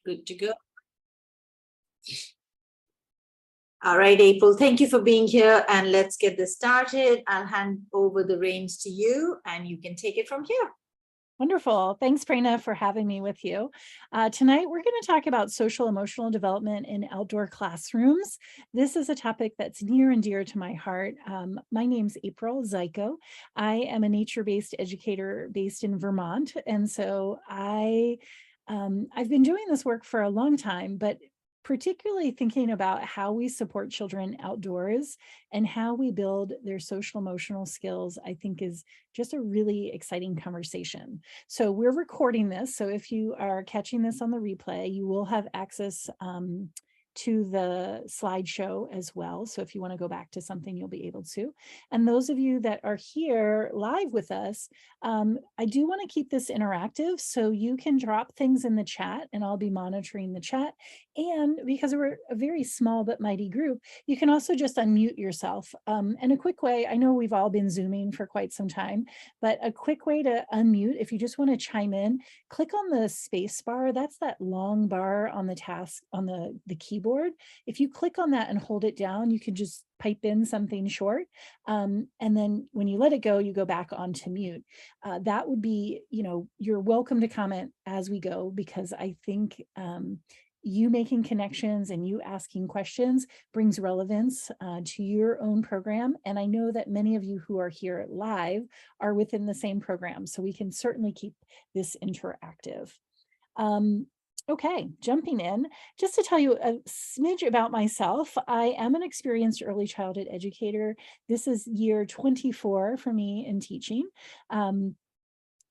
Good to go. All right, April, thank you for being here, and let's get this started. I'll hand over the reins to you and you can take it from here. Wonderful. Thanks, Prerna, for having me with you. Tonight, we're going to talk about social emotional development in outdoor classrooms. This is a topic that's near and dear to my heart. My name's April Zyko. I am a nature-based educator based in Vermont. And so I've been doing this work for a long time, but particularly thinking about how we support children outdoors and how we build their social emotional skills, I think is just a really exciting conversation. So we're recording this. So if you are catching this on the replay, you will have access to the slideshow as well. So if you want to go back to something, you'll be able to. And those of you that are here live with us, I do want to keep this interactive. So you can drop things in the chat and I'll be monitoring the chat. And because we're a very small but mighty group, you can also just unmute yourself. And a quick way, I know we've all been Zooming for quite some time, but a quick way to unmute, if you just want to chime in, click on the space bar. That's that long bar on the task on the keyboard. If you click on that and hold it down, you can just pipe in something short. And then when you let it go, you go back onto mute. That would be, you're welcome to comment as we go, because I think you making connections and you asking questions brings relevance to your own program. And I know that many of you who are here live are within the same program, so we can certainly keep this interactive. Okay, jumping in, just to tell you a smidge about myself, I am an experienced early childhood educator. This is year 24 for me in teaching.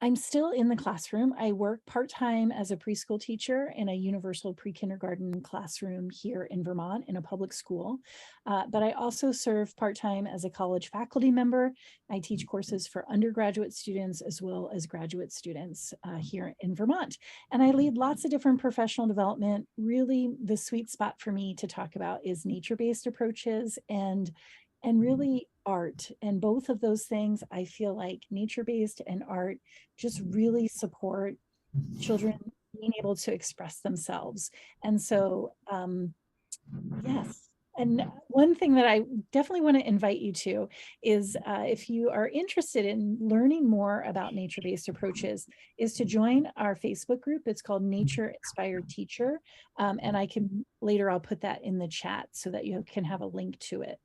I'm still in the classroom. I work part-time as a preschool teacher in a universal pre-kindergarten classroom here in Vermont in a public school. But I also serve part-time as a college faculty member. I teach courses for undergraduate students as well as graduate students here in Vermont. And I lead lots of different professional development. Really, the sweet spot for me to talk about is nature-based approaches and really art. And both of those things, I feel like nature-based and art just really support children being able to express themselves. And so, yes. And one thing that I definitely want to invite you to is if you are interested in learning more about nature-based approaches, is to join our Facebook group. It's called Nature Inspired Teacher. And I can later, I'll put that in the chat so that you can have a link to it.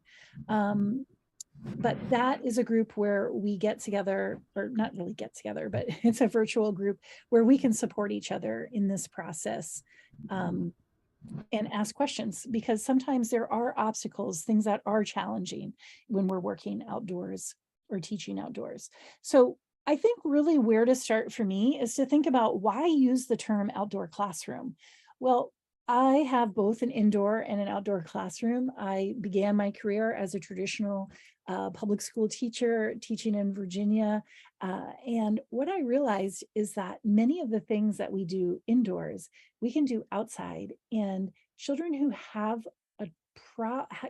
But that is a group where we get together, or not really get together, but it's a virtual group where we can support each other in this process and ask questions, because sometimes there are obstacles, things that are challenging when we're working outdoors or teaching outdoors. So I think really where to start for me is to think about why use the term outdoor classroom. Well, I have both an indoor and an outdoor classroom. I began my career as a traditional public school teacher teaching in Virginia. And what I realized is that many of the things that we do indoors, we can do outside. And children who have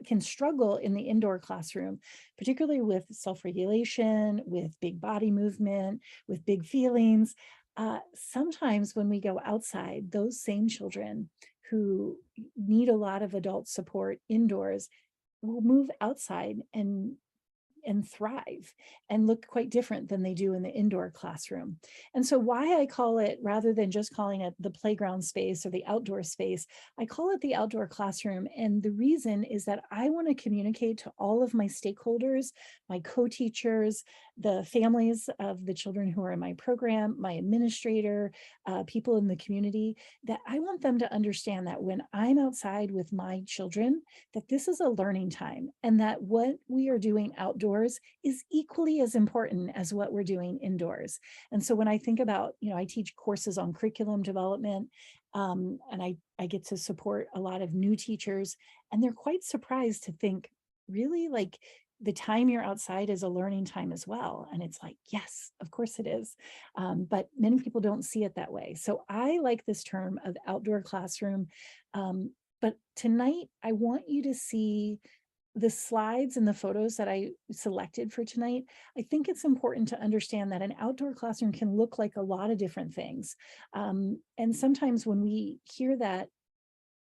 can struggle in the indoor classroom, particularly with self-regulation, with big body movement, with big feelings. Sometimes when we go outside, those same children who need a lot of adult support indoors will move outside and thrive and look quite different than they do in the indoor classroom. And so why I call it, rather than just calling it the playground space or the outdoor space, I call it the outdoor classroom. And the reason is that I want to communicate to all of my stakeholders, my co-teachers, the families of the children who are in my program, my administrator, people in the community, that I want them to understand that when I'm outside with my children, that this is a learning time, and that what we are doing outdoors is equally as important as what we're doing indoors. And so when I think about, I teach courses on curriculum development, and I get to support a lot of new teachers, and they're quite surprised to think, really, like, the time you're outside is a learning time as well. And it's like, yes, of course it is. But many people don't see it that way. So I like this term of outdoor classroom. But tonight, I want you to see the slides and the photos that I selected for tonight, I think it's important to understand that an outdoor classroom can look like a lot of different things. And sometimes when we hear that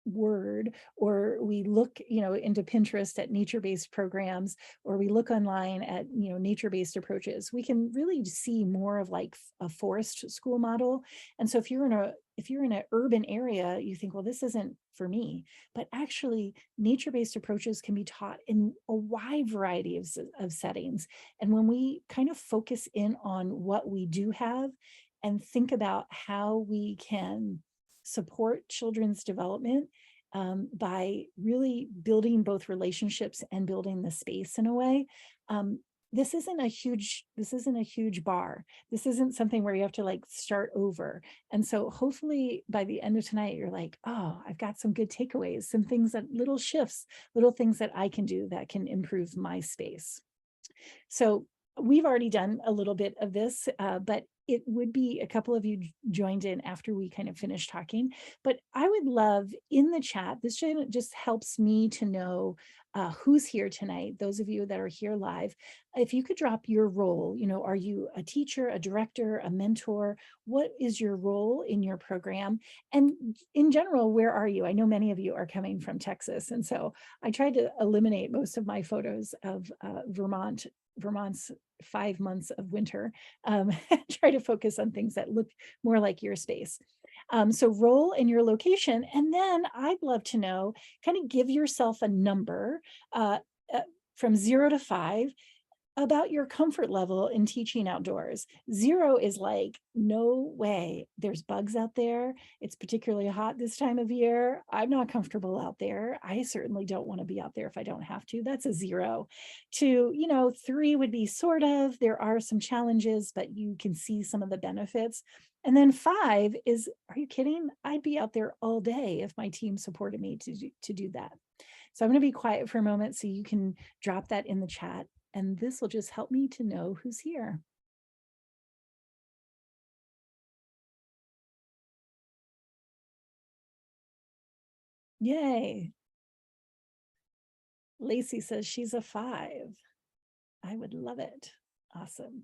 word, or we look, into Pinterest at nature-based programs, or we look online at, nature-based approaches, we can really see more of like a forest school model. And so if you're in an urban area, you think, well, this isn't for me. But actually, nature-based approaches can be taught in a wide variety of settings. And when we kind of focus in on what we do have and think about how we can support children's development, by really building both relationships and building the space in a way. This isn't a huge bar. This isn't something where you have to like start over. And so hopefully by the end of tonight, you're like, oh, I've got some good takeaways, some things, that little shifts, little things that I can do that can improve my space. So we've already done a little bit of this, but it would be a couple of you joined in after we kind of finish talking. But I would love in the chat, this just helps me to know who's here tonight, those of you that are here live. If you could drop your role, are you a teacher, a director, a mentor? What is your role in your program? And in general, where are you? I know many of you are coming from Texas. And so I tried to eliminate most of my photos of Vermont's 5 months of winter, try to focus on things that look more like your space. So role in your location. And then I'd love to know, kind of give yourself a number uh, from 0 to 5 about your comfort level in teaching outdoors. 0 is like, no way, there's bugs out there. It's particularly hot this time of year. I'm not comfortable out there. I certainly don't want to be out there if I don't have to. That's a 0. To, 3 would be sort of, there are some challenges, but you can see some of the benefits. And then 5 is, are you kidding? I'd be out there all day if my team supported me to do that. So I'm going to be quiet for a moment so you can drop that in the chat. And this will just help me to know who's here. Yay. Lacey says she's a 5. I would love it. Awesome.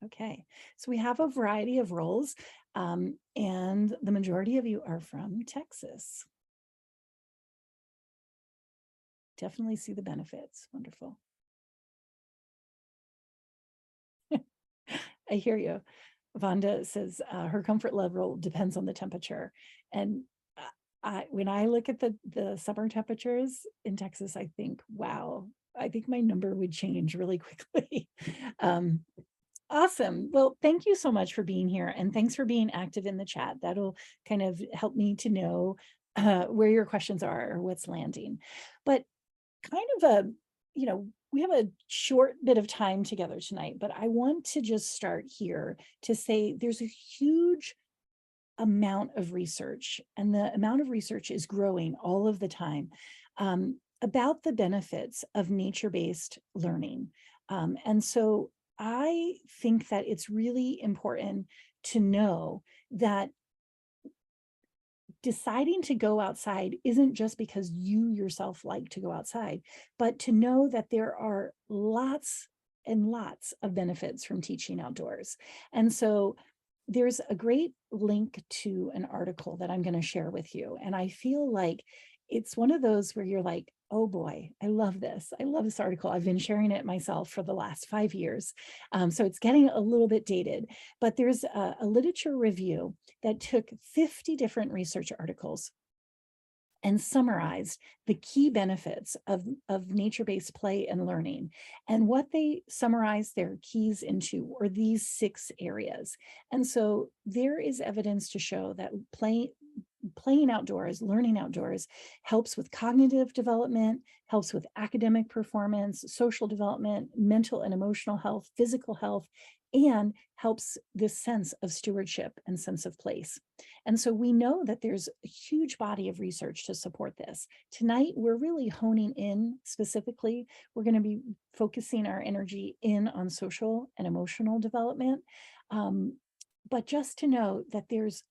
Okay, so we have a variety of roles, and the majority of you are from Texas. Definitely see the benefits. Wonderful. I hear you. Vonda says her comfort level depends on the temperature. And when I look at the summer temperatures in Texas, I think, wow, I think my number would change really quickly. Awesome. Well, thank you so much for being here, and thanks for being active in the chat. That'll kind of help me to know where your questions are or what's landing. But kind of we have a short bit of time together tonight, but I want to just start here to say there's a huge amount of research, and the amount of research is growing all of the time, about the benefits of nature-based learning. And so I think that it's really important to know that deciding to go outside isn't just because you yourself like to go outside, but to know that there are lots and lots of benefits from teaching outdoors. And so there's a great link to an article that I'm going to share with you. And I feel like it's one of those where you're like, oh boy, I love this. I love this article. I've been sharing it myself for the last 5 years. So it's getting a little bit dated, but there's a literature review that took 50 different research articles and summarized the key benefits of nature-based play and learning. And what they summarized their keys into were these 6 areas. And so there is evidence to show that playing outdoors, learning outdoors, helps with cognitive development, helps with academic performance, social development, mental and emotional health, physical health, and helps this sense of stewardship and sense of place. And so we know that there's a huge body of research to support this. Tonight, we're really honing in specifically. We're going to be focusing our energy in on social and emotional development. But just to know that there's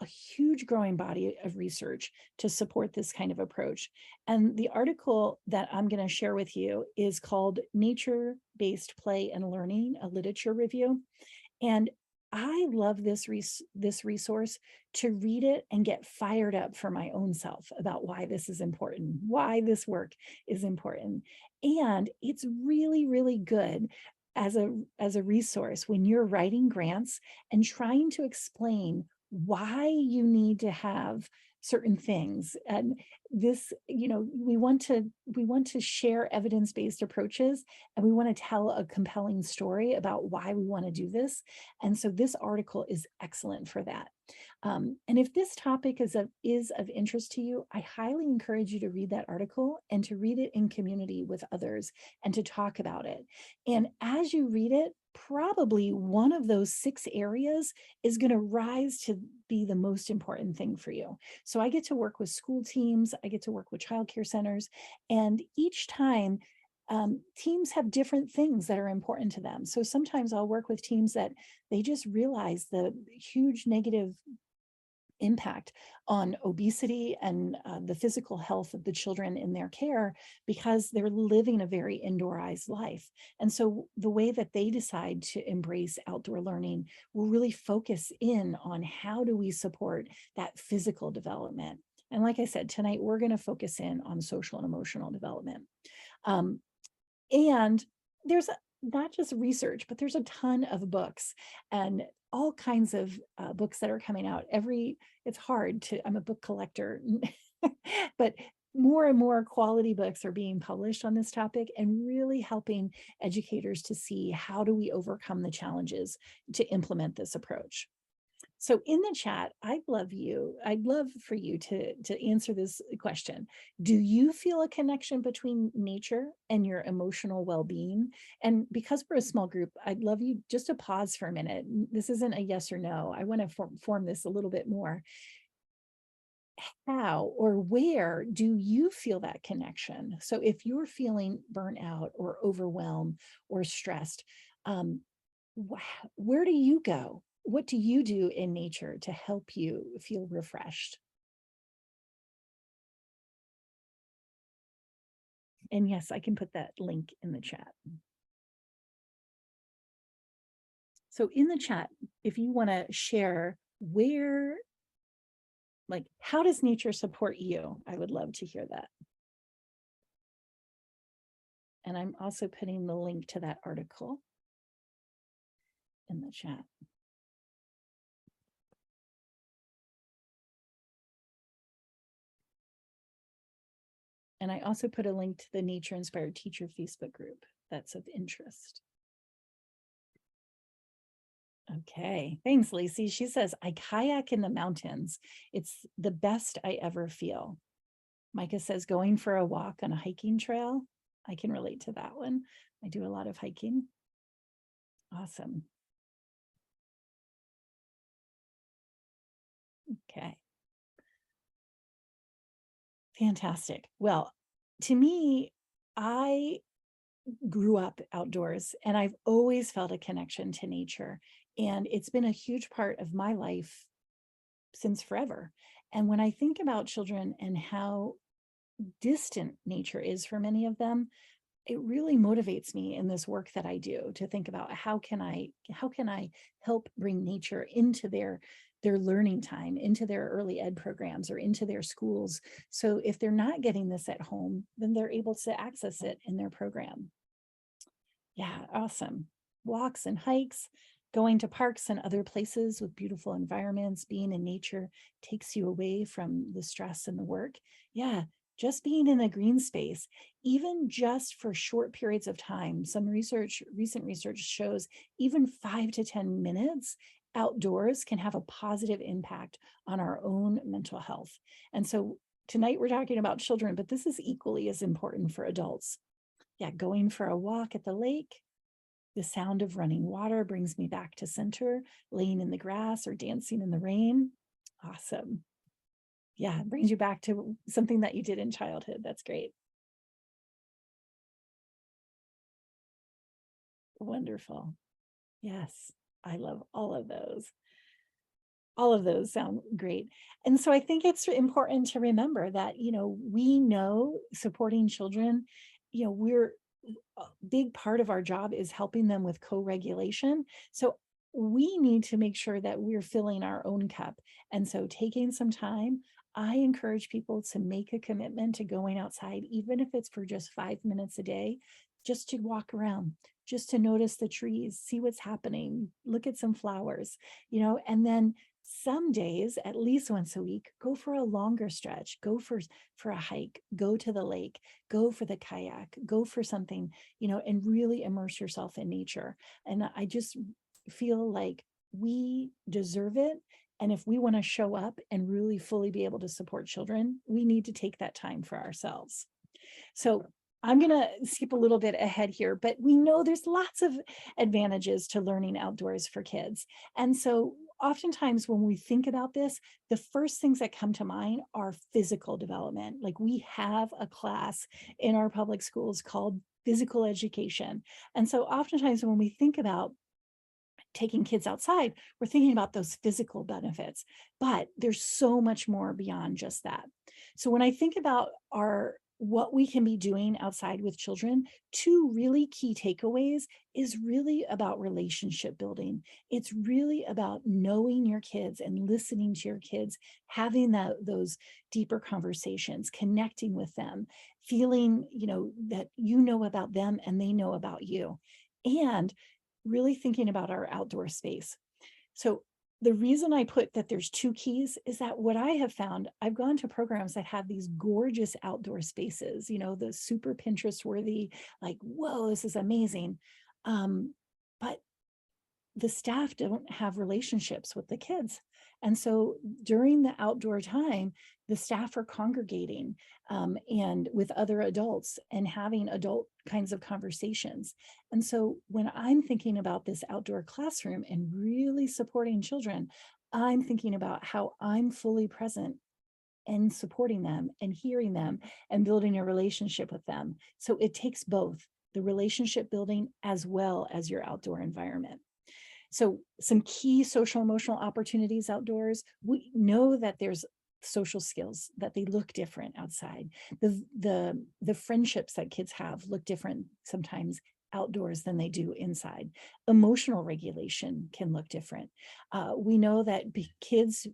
a huge growing body of research to support this kind of approach. And the article that I'm going to share with you is called Nature-Based Play and Learning, a Literature Review. And I love this resource to read it and get fired up for my own self about why this is important, why this work is important. And it's really, really good as a resource when you're writing grants and trying to explain why you need to have certain things. And this, we want to share evidence-based approaches, and we want to tell a compelling story about why we want to do this. And so this article is excellent for that. And if this topic is of interest to you, I highly encourage you to read that article and to read it in community with others and to talk about it. And as you read it, probably one of those 6 areas is going to rise to be the most important thing for you. So I get to work with school teams, I get to work with childcare centers, and each time teams have different things that are important to them. So sometimes I'll work with teams that they just realize the huge negative impact on obesity and the physical health of the children in their care because they're living a very indoorized life. And so the way that they decide to embrace outdoor learning will really focus in on how do we support that physical development. And like I said, tonight we're going to focus in on social and emotional development. And there's not just research, but there's a ton of books and all kinds of books that are coming out. It's hard to, I'm a book collector, but more and more quality books are being published on this topic and really helping educators to see how do we overcome the challenges to implement this approach. So in the chat, I'd love for you to answer this question. Do you feel a connection between nature and your emotional well-being? And because we're a small group, I'd love you just to pause for a minute. This isn't a yes or no. I want to form this a little bit more. How or where do you feel that connection? So if you're feeling burnt out or overwhelmed or stressed, where do you go? What do you do in nature to help you feel refreshed? And yes, I can put that link in the chat. So in the chat, if you want to share how does nature support you? I would love to hear that. And I'm also putting the link to that article in the chat. And I also put a link to the Nature Inspired Teacher Facebook group that's of interest. Okay, thanks, Lacey. She says, I kayak in the mountains. It's the best I ever feel. Micah says, going for a walk on a hiking trail. I can relate to that one. I do a lot of hiking. Awesome. Okay. Fantastic. Well, to me, I grew up outdoors and I've always felt a connection to nature. And it's been a huge part of my life since forever. And when I think about children and how distant nature is for many of them, it really motivates me in this work that I do to think about how can I help bring nature into their learning time, into their early ed programs or into their schools. So if they're not getting this at home, then they're able to access it in their program. Yeah, awesome. Walks and hikes, going to parks and other places with beautiful environments, being in nature takes you away from the stress and the work. Yeah, just being in a green space, even just for short periods of time. Some recent research shows even 5 to 10 minutes outdoors can have a positive impact on our own mental health. And so tonight we're talking about children, but this is equally as important for adults. Yeah, going for a walk at the lake. The sound of running water brings me back to center, laying in the grass or dancing in the rain. Awesome. Yeah, it brings you back to something that you did in childhood. That's great. Wonderful. Yes, I love all of those. All of those sound great. And so I think it's important to remember that, we know supporting children, we're a big part of our job is helping them with co-regulation. So we need to make sure that we're filling our own cup. And so taking some time, I encourage people to make a commitment to going outside, even if it's for just 5 minutes a day, just to walk around, just to notice the trees, see what's happening, look at some flowers, and then some days, at least once a week, go for a longer stretch, go for a hike, go to the lake, go for the kayak, go for something, and really immerse yourself in nature. And I just feel like we deserve it. And if we want to show up and really fully be able to support children, we need to take that time for ourselves. So I'm going to skip a little bit ahead here, but we know there's lots of advantages to learning outdoors for kids. And so oftentimes when we think about this, the first things that come to mind are physical development. Like we have a class in our public schools called physical education. And so oftentimes when we think about taking kids outside, we're thinking about those physical benefits, but there's so much more beyond just that. So when I think about what we can be doing outside with children, two really key takeaways is really about relationship building. It's really about knowing your kids and listening to your kids, having those deeper conversations, connecting with them, feeling, that you know about them and they know about you. And really thinking about our outdoor space. So the reason I put that there's two keys is that what I have found, I've gone to programs that have these gorgeous outdoor spaces, the super Pinterest worthy, like, whoa, this is amazing. But the staff don't have relationships with the kids. And so during the outdoor time, the staff are congregating and with other adults and having adult kinds of conversations. And so when I'm thinking about this outdoor classroom and really supporting children, I'm thinking about how I'm fully present and supporting them and hearing them and building a relationship with them. So it takes both the relationship building as well as your outdoor environment. So some key social emotional opportunities outdoors, we know that there's social skills that they look different outside. The friendships that kids have look different sometimes outdoors than they do inside. Emotional regulation can look different. We know that kids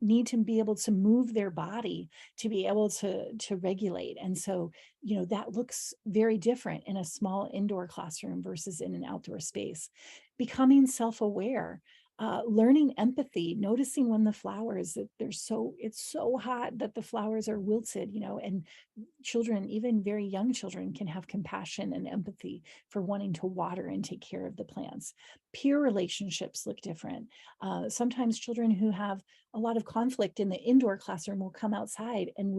need to be able to move their body to be able to regulate. And so, that looks very different in a small indoor classroom versus in an outdoor space. Becoming self-aware, learning empathy, noticing when the flowers that it's so hot that the flowers are wilted, and children, even very young children, can have compassion and empathy for wanting to water and take care of the plants. Peer relationships look different. Sometimes children who have a lot of conflict in the indoor classroom will come outside and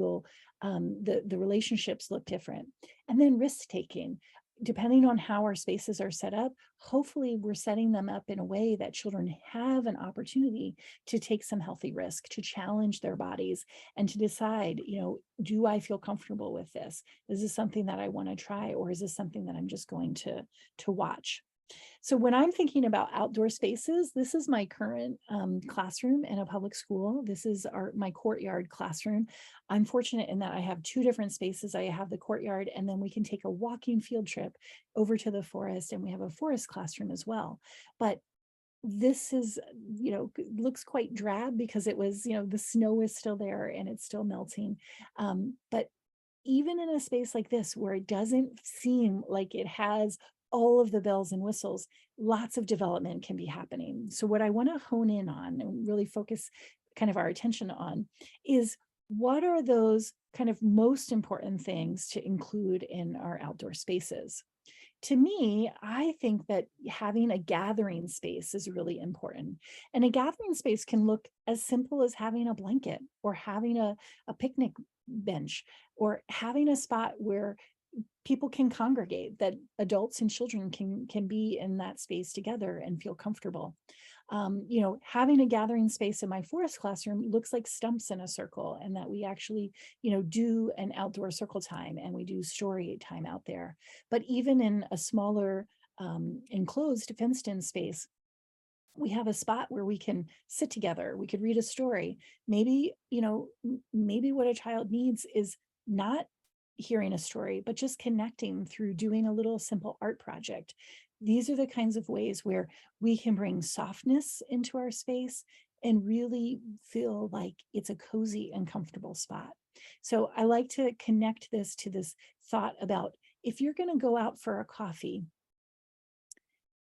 the relationships look different. And then risk taking. Depending on how our spaces are set up, hopefully we're setting them up in a way that children have an opportunity to take some healthy risk, to challenge their bodies and to decide, do I feel comfortable with this? Is this something that I want to try, or is this something that I'm just going to watch? So when I'm thinking about outdoor spaces, this is my current classroom in a public school. This is my courtyard classroom. I'm fortunate in that I have two different spaces. I have the courtyard, and then we can take a walking field trip over to the forest, and we have a forest classroom as well. But this is, looks quite drab because it was, the snow is still there and it's still melting. But even in a space like this, where it doesn't seem like it has all of the bells and whistles, lots of development can be happening. So what I want to hone in on and really focus kind of our attention on is, what are those kind of most important things to include in our outdoor spaces? To me, I think that having a gathering space is really important. And a gathering space can look as simple as having a blanket, or having a picnic bench, or having a spot where people can congregate, that adults and children can be in that space together and feel comfortable. Having a gathering space in my forest classroom looks like stumps in a circle, and that we actually, do an outdoor circle time and we do story time out there. But even in a smaller enclosed fenced in space, we have a spot where we can sit together, we could read a story. Maybe, maybe what a child needs is not hearing a story, but just connecting through doing a little simple art project. These are the kinds of ways where we can bring softness into our space and really feel like it's a cozy and comfortable spot. So I like to connect this to this thought about, if you're going to go out for a coffee,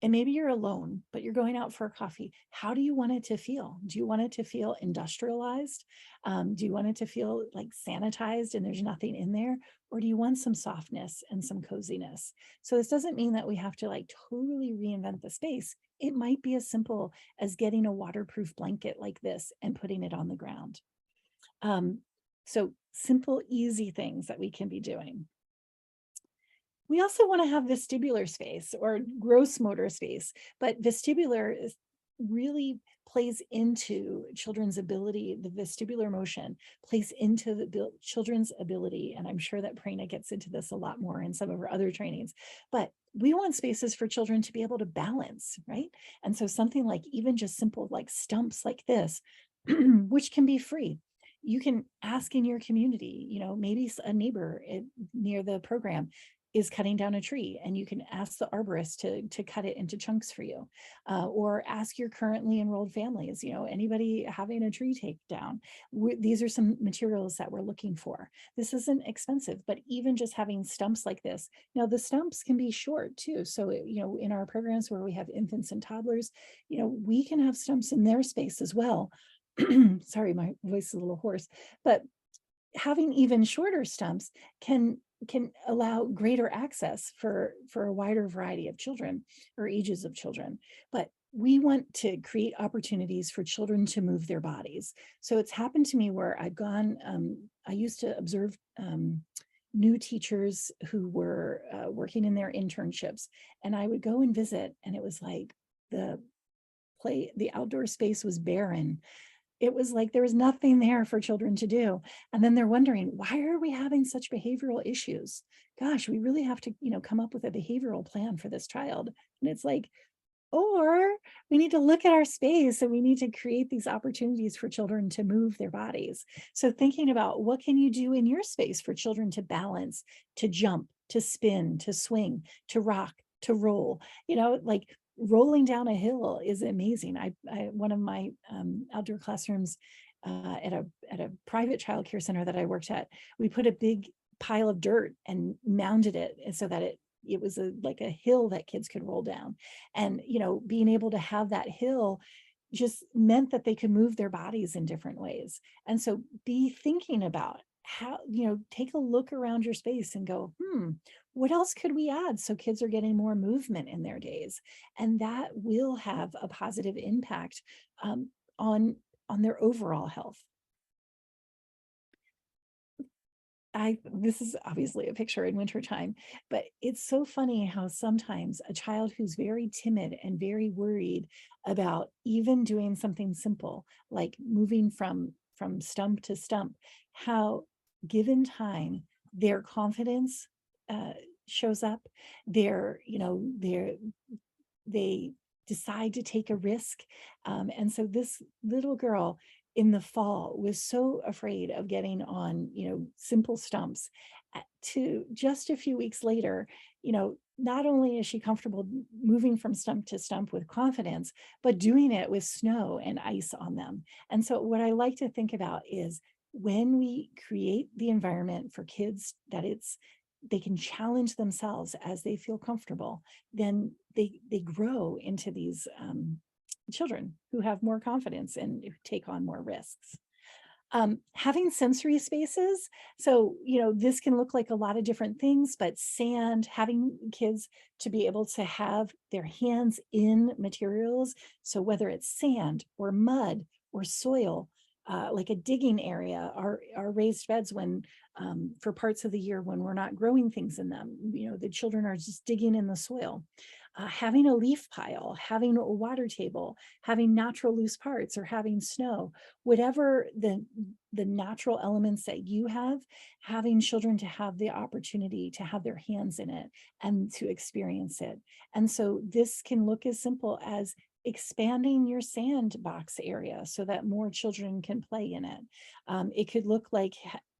and maybe you're alone, but you're going out for a coffee, how do you want it to feel? Do you want it to feel industrialized? Do you want it to feel like sanitized and there's nothing in there? Or do you want some softness and some coziness? So this doesn't mean that we have to like totally reinvent the space. It might be as simple as getting a waterproof blanket like this and putting it on the ground. So simple, easy things that we can be doing. We also want to have vestibular space or gross motor space, but vestibular really plays into children's ability. The vestibular motion plays into the children's ability. And I'm sure that Prerna gets into this a lot more in some of her other trainings, but we want spaces for children to be able to balance, right? And so something like even just simple like stumps like this, which can be free. You can ask in your community, maybe a neighbor near the program is cutting down a tree, and you can ask the arborist to cut it into chunks for you, or ask your currently enrolled families, anybody having a tree take down. These are some materials that we're looking for. This isn't expensive, but even just having stumps like this. Now the stumps can be short too. So, in our programs where we have infants and toddlers, we can have stumps in their space as well. Sorry, my voice is a little hoarse, but having even shorter stumps can allow greater access for a wider variety of children or ages of children. But we want to create opportunities for children to move their bodies. So it's happened to me where I've gone, I used to observe new teachers who were working in their internships, and I would go and visit, and it was like the outdoor space was barren. It was like there was nothing there for children to do. And then they're wondering, why are we having such behavioral issues? Gosh, we really have to, come up with a behavioral plan for this child. And it's like, or we need to look at our space and we need to create these opportunities for children to move their bodies. So thinking about what can you do in your space for children to balance, to jump, to spin, to swing, to rock, to roll, like rolling down a hill is amazing. I one of my outdoor classrooms at a private childcare center that I worked at, we put a big pile of dirt and mounded it, and so that it was like a hill that kids could roll down. And being able to have that hill just meant that they could move their bodies in different ways. And so be thinking about how, take a look around your space and go, what else could we add so kids are getting more movement in their days? And that will have a positive impact on their overall health. This is obviously a picture in wintertime, but it's so funny how sometimes a child who's very timid and very worried about even doing something simple, like moving from stump to stump, how given time, their confidence shows up, they decide to take a risk. And so this little girl in the fall was so afraid of getting on, simple stumps, to just a few weeks later, not only is she comfortable moving from stump to stump with confidence, but doing it with snow and ice on them. And so what I like to think about is when we create the environment for kids that they can challenge themselves as they feel comfortable, then they grow into these children who have more confidence and take on more risks. Having sensory spaces. So, this can look like a lot of different things, but sand, having kids to be able to have their hands in materials. So whether it's sand or mud or soil, like a digging area, our raised beds when for parts of the year when we're not growing things in them, the children are just digging in the soil. Having a leaf pile, having a water table, having natural loose parts, or having snow, whatever the natural elements that you have, having children to have the opportunity to have their hands in it and to experience it. And so this can look as simple as expanding your sandbox area so that more children can play in it. It could look like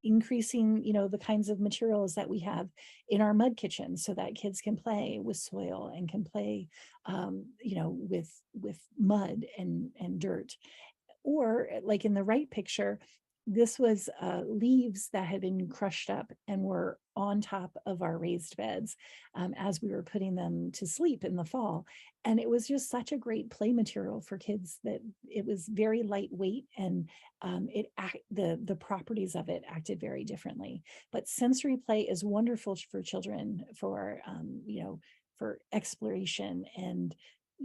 increasing, the kinds of materials that we have in our mud kitchen so that kids can play with soil and can play, with mud and dirt. Or like in the right picture, this was leaves that had been crushed up and were on top of our raised beds as we were putting them to sleep in the fall. And it was just such a great play material for kids that it was very lightweight, and the properties of it acted very differently. But sensory play is wonderful for children for exploration, and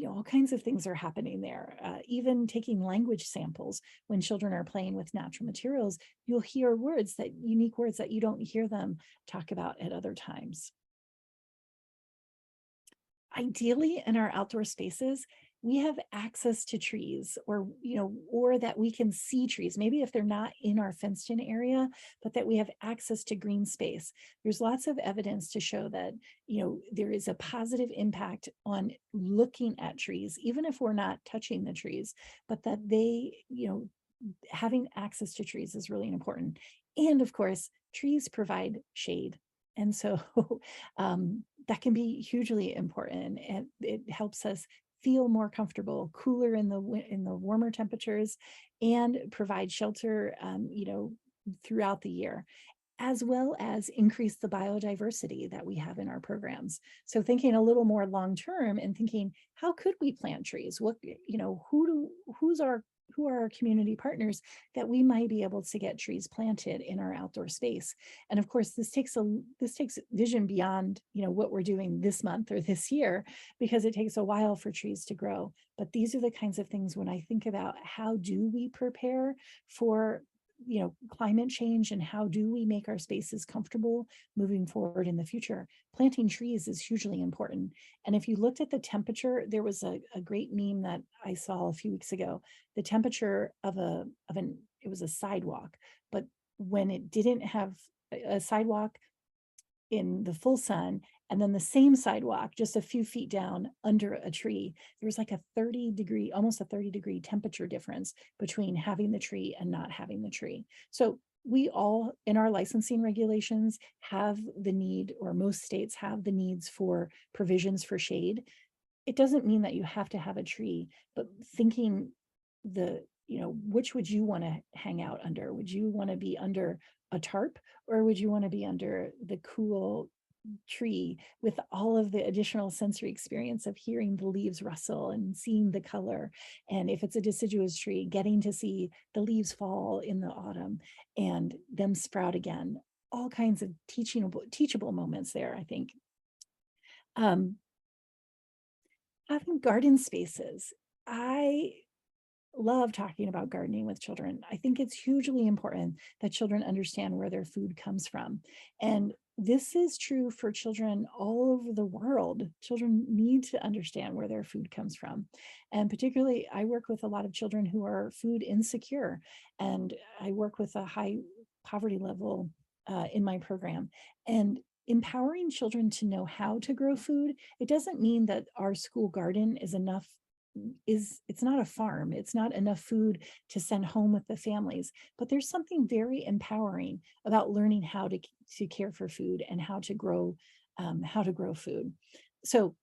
all kinds of things are happening there. Even taking language samples, when children are playing with natural materials, you'll hear unique words that you don't hear them talk about at other times. Ideally, in our outdoor spaces, we have access to trees, or that we can see trees, maybe if they're not in our fenced in area, but that we have access to green space. There's lots of evidence to show that, there is a positive impact on looking at trees, even if we're not touching the trees, but that having access to trees is really important. And of course, trees provide shade. And so that can be hugely important, and it helps us feel more comfortable, cooler in the warmer temperatures, and provide shelter, throughout the year, as well as increase the biodiversity that we have in our programs. So thinking a little more long term and thinking, how could we plant trees? Who are our community partners that we might be able to get trees planted in our outdoor space? And of course, this takes vision beyond, what we're doing this month or this year, because it takes a while for trees to grow. But these are the kinds of things, when I think about how do we prepare for climate change, and how do we make our spaces comfortable moving forward in the future, planting trees is hugely important. And if you looked at the temperature, there was a great meme that I saw a few weeks ago. The temperature it was a sidewalk, but when it didn't have a sidewalk in the full sun, and then the same sidewalk just a few feet down under a tree, there was like almost a 30-degree temperature difference between having the tree and not having the tree. So we all, in our licensing regulations, have the need, or most states have the needs for provisions for shade. It doesn't mean that you have to have a tree, but thinking which would you want to hang out under? Would you want to be under a tarp, or would you want to be under the cool tree with all of the additional sensory experience of hearing the leaves rustle and seeing the color? And if it's a deciduous tree, getting to see the leaves fall in the autumn and them sprout again. All kinds of teachable moments there, I think. Having garden spaces. I love talking about gardening with children. I think it's hugely important that children understand where their food comes from. And this is true for children all over the world. Children need to understand where their food comes from. And particularly, I work with a lot of children who are food insecure, and I work with a high poverty level in my program. And empowering children to know how to grow food, it doesn't mean that our school garden is enough. It's not a farm. It's not enough food to send home with the families, but there's something very empowering about learning how to care for food and how to grow food. So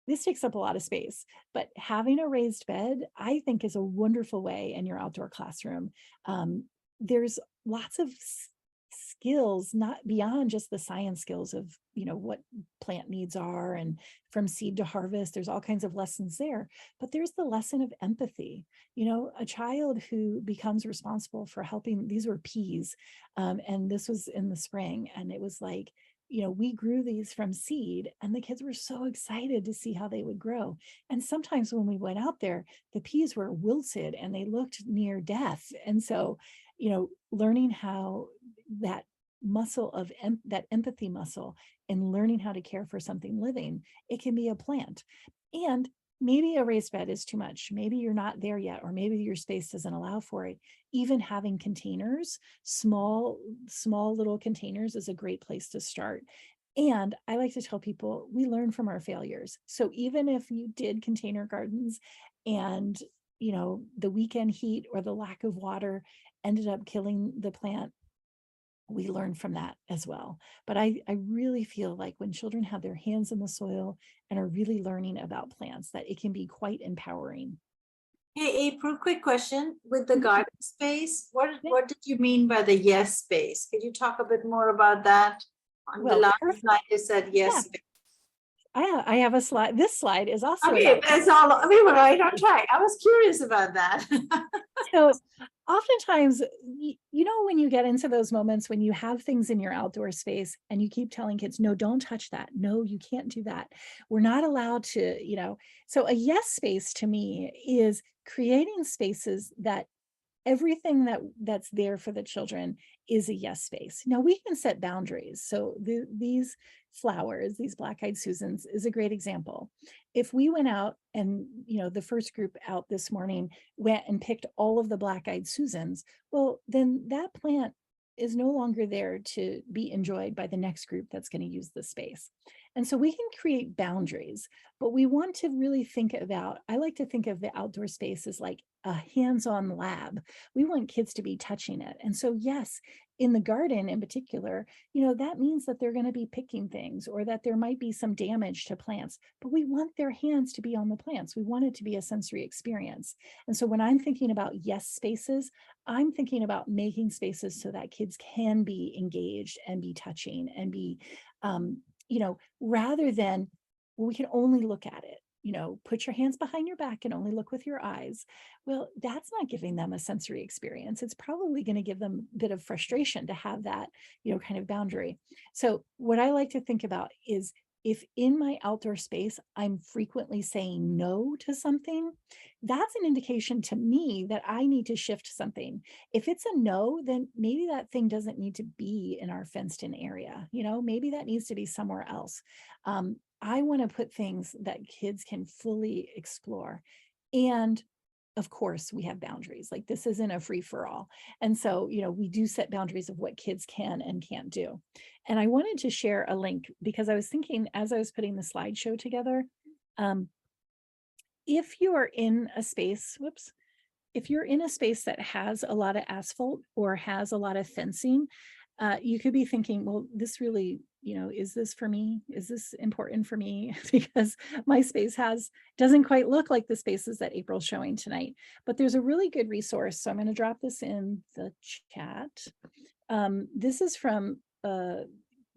this takes up a lot of space, but having a raised bed, I think, is a wonderful way in your outdoor classroom. There's lots of skills, not beyond just the science skills of, what plant needs are, and from seed to harvest, there's all kinds of lessons there. But there's the lesson of empathy. A child who becomes responsible for helping, these were peas, and this was in the spring, and it was like, we grew these from seed, and the kids were so excited to see how they would grow. And sometimes when we went out there, the peas were wilted and they looked near death. And so, learning how that that empathy muscle, and learning how to care for something living, it can be a plant. And maybe a raised bed is too much. Maybe you're not there yet, or maybe your space doesn't allow for it. Even having containers, small little containers, is a great place to start. And I like to tell people, we learn from our failures. So even if you did container gardens and the weekend heat or the lack of water ended up killing the plant. We learn from that as well. But I really feel like when children have their hands in the soil and are really learning about plants, that it can be quite empowering. Hey, April, quick question. With the Mhm. garden space, Yeah. what did you mean by the yes space? Could you talk a bit more about that? On the Well, last perfect. slide, you said Yeah, yes space. I have a slide. This slide is also Okay, about. that's all. We were right on track. I was curious about that. So oftentimes, when you get into those moments when you have things in your outdoor space and you keep telling kids, no, don't touch that. No, you can't do that. We're not allowed to. So a yes space to me is creating spaces that everything that's there for the children is a yes space. Now we can set boundaries. So these flowers, these black-eyed Susans, is a great example. If we went out and the first group out this morning went and picked all of the black-eyed Susans, well, then that plant is no longer there to be enjoyed by the next group that's going to use the space. And so we can create boundaries, but we want to really think about, I like to think of the outdoor space as like a hands-on lab. We want kids to be touching it. And so, yes, in the garden in particular, that means that they're going to be picking things or that there might be some damage to plants, but we want their hands to be on the plants. We want it to be a sensory experience. And so when I'm thinking about yes spaces, I'm thinking about making spaces so that kids can be engaged and be touching and be, rather than, well, we can only look at it. Put your hands behind your back and only look with your eyes. Well, that's not giving them a sensory experience. It's probably going to give them a bit of frustration to have that, kind of boundary. So what I like to think about is, if in my outdoor space, I'm frequently saying no to something, that's an indication to me that I need to shift something. If it's a no, then maybe that thing doesn't need to be in our fenced in area. Maybe that needs to be somewhere else. I want to put things that kids can fully explore. And of course, we have boundaries. Like, this isn't a free for all. And so, we do set boundaries of what kids can and can't do. And I wanted to share a link because I was thinking as I was putting the slideshow together, if you are in a space, if you're in a space that has a lot of asphalt or has a lot of fencing, you could be thinking, well, this really, is this for me? Is this important for me? Because my space doesn't quite look like the spaces that April's showing tonight. But there's a really good resource. So I'm going to drop this in the chat. This is from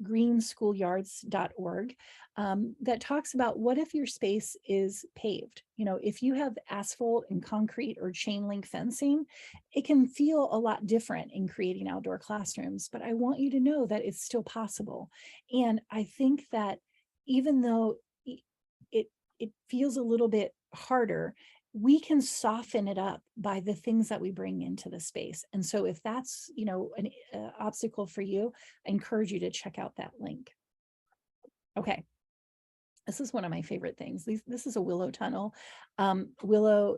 greenschoolyards.org, that talks about, what if your space is paved? If you have asphalt and concrete or chain link fencing, it can feel a lot different in creating outdoor classrooms, but I want you to know that it's still possible. And I think that even though it feels a little bit harder, we can soften it up by the things that we bring into the space. And so if that's, an obstacle for you, I encourage you to check out that link. Okay. This is one of my favorite things. This is a willow tunnel. Willow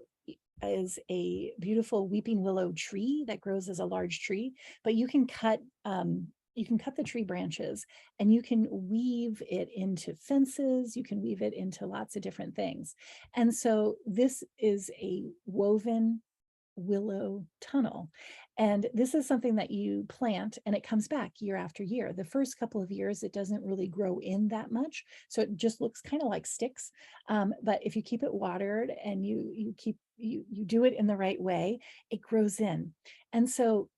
is a beautiful weeping willow tree that grows as a large tree, but you can cut the tree branches and you can weave it into fences. You can weave it into lots of different things. And so this is a woven willow tunnel. And this is something that you plant and it comes back year after year. The first couple of years, it doesn't really grow in that much. So it just looks kind of like sticks. But if you keep it watered and you do it in the right way, it grows in. And so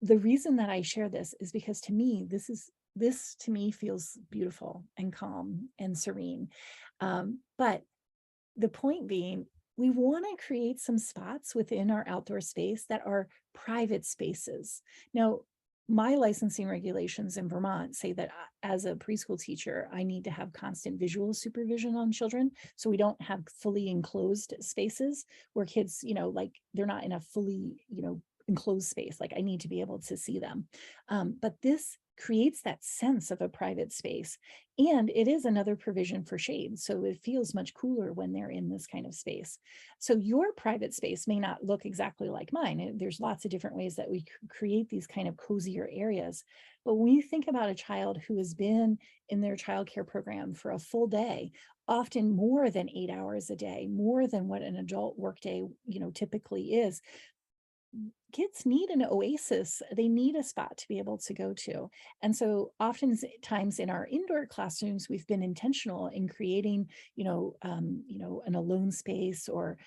the reason that I share this is because to me, this to me feels beautiful and calm and serene. But the point being, we want to create some spots within our outdoor space that are private spaces. Now, my licensing regulations in Vermont say that as a preschool teacher, I need to have constant visual supervision on children. So we don't have fully enclosed spaces where kids, like they're not in a fully, enclosed space. Like, I need to be able to see them. But this creates that sense of a private space. And it is another provision for shade. So it feels much cooler when they're in this kind of space. So your private space may not look exactly like mine. There's lots of different ways that we create these kind of cozier areas. But when you think about a child who has been in their childcare program for a full day, often more than 8 hours a day, more than what an adult workday, typically is. Kids need an oasis. They need a spot to be able to go to. And so oftentimes in our indoor classrooms, we've been intentional in creating, an alone space, or,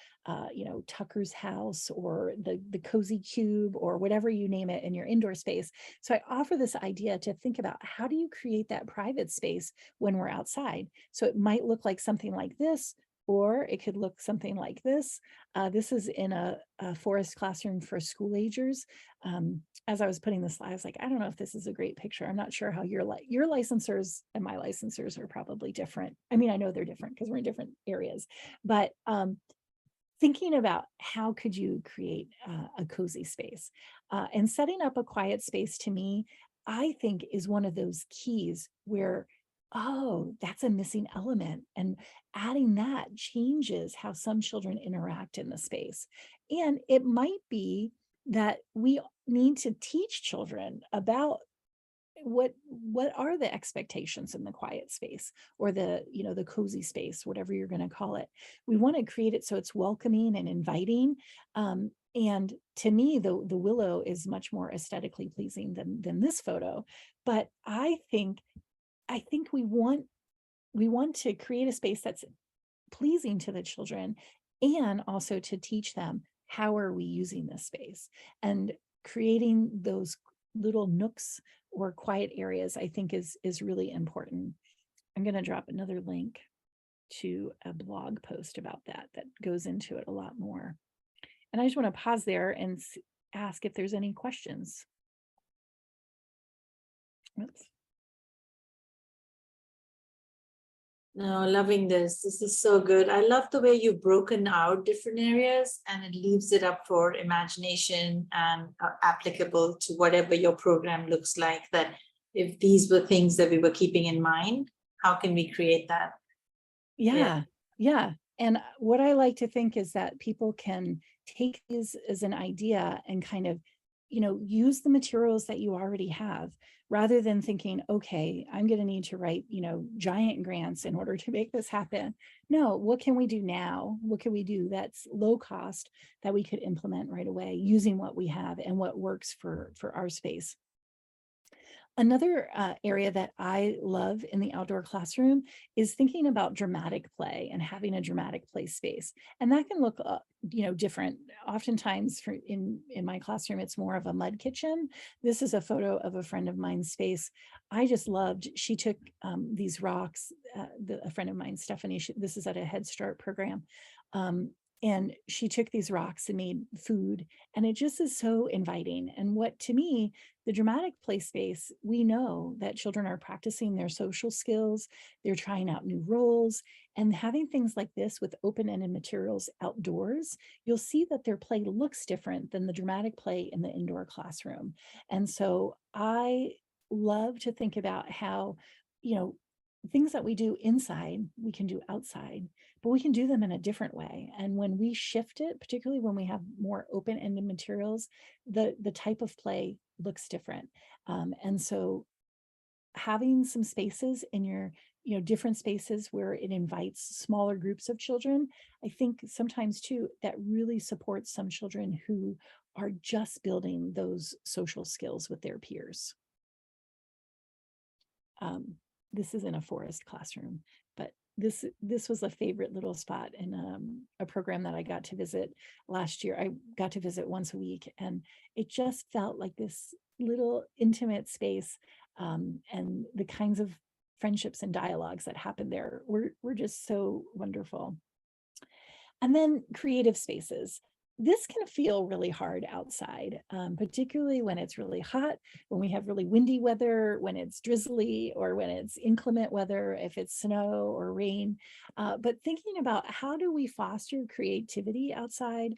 Tucker's house, or the cozy cube, or whatever you name it in your indoor space. So I offer this idea to think about, how do you create that private space when we're outside? So it might look like something like this, or it could look something like this. This is in a forest classroom for school agers. As I was putting this slide, I was like, I don't know if this is a great picture. I'm not sure how your licensors and my licensors are probably different. I mean, I know they're different because we're in different areas, but thinking about how could you create a cozy space, and setting up a quiet space, to me, I think is one of those keys where, oh, that's a missing element, and adding that changes how some children interact in the space. And it might be that we need to teach children about what are the expectations in the quiet space, or the cozy space, whatever you're going to call it. We want to create it so it's welcoming and inviting. And to me, the willow is much more aesthetically pleasing than this photo. But I think we want to create a space that's pleasing to the children, and also to teach them, how are we using this space, and creating those little nooks or quiet areas, I think is really important. I'm going to drop another link to a blog post about that goes into it a lot more. And I just want to pause there and ask if there's any questions. Oops. No, loving this. This is so good. I love the way you've broken out different areas, and it leaves it up for imagination and applicable to whatever your program looks like. That if these were things that we were keeping in mind, how can we create that? Yeah. And what I like to think is that people can take these as an idea and kind of, use the materials that you already have, rather than thinking, okay, I'm going to need to write, giant grants in order to make this happen. No, what can we do now? What can we do that's low cost, that we could implement right away, using what we have and what works for our space? Another area that I love in the outdoor classroom is thinking about dramatic play and having a dramatic play space. And that can look, different. Oftentimes in my classroom, it's more of a mud kitchen. This is a photo of a friend of mine's space. I just loved, she took these rocks, a friend of mine, Stephanie, this is at a Head Start program. And she took these rocks and made food, and it just is so inviting. And what, to me, the dramatic play space, we know that children are practicing their social skills, they're trying out new roles, and having things like this with open-ended materials outdoors, you'll see that their play looks different than the dramatic play in the indoor classroom. And so I love to think about how, things that we do inside, we can do outside, but we can do them in a different way. And when we shift it, particularly when we have more open-ended materials, the type of play looks different. And so having some spaces in your, different spaces where it invites smaller groups of children, I think sometimes too, that really supports some children who are just building those social skills with their peers. This is in a forest classroom, but this was a favorite little spot in a program that I got to visit last year. I got to visit once a week, and it just felt like this little intimate space, and the kinds of friendships and dialogues that happened there were just so wonderful. And then creative spaces. This can feel really hard outside, particularly when it's really hot, when we have really windy weather, when it's drizzly, or when it's inclement weather, if it's snow or rain. But thinking about, how do we foster creativity outside?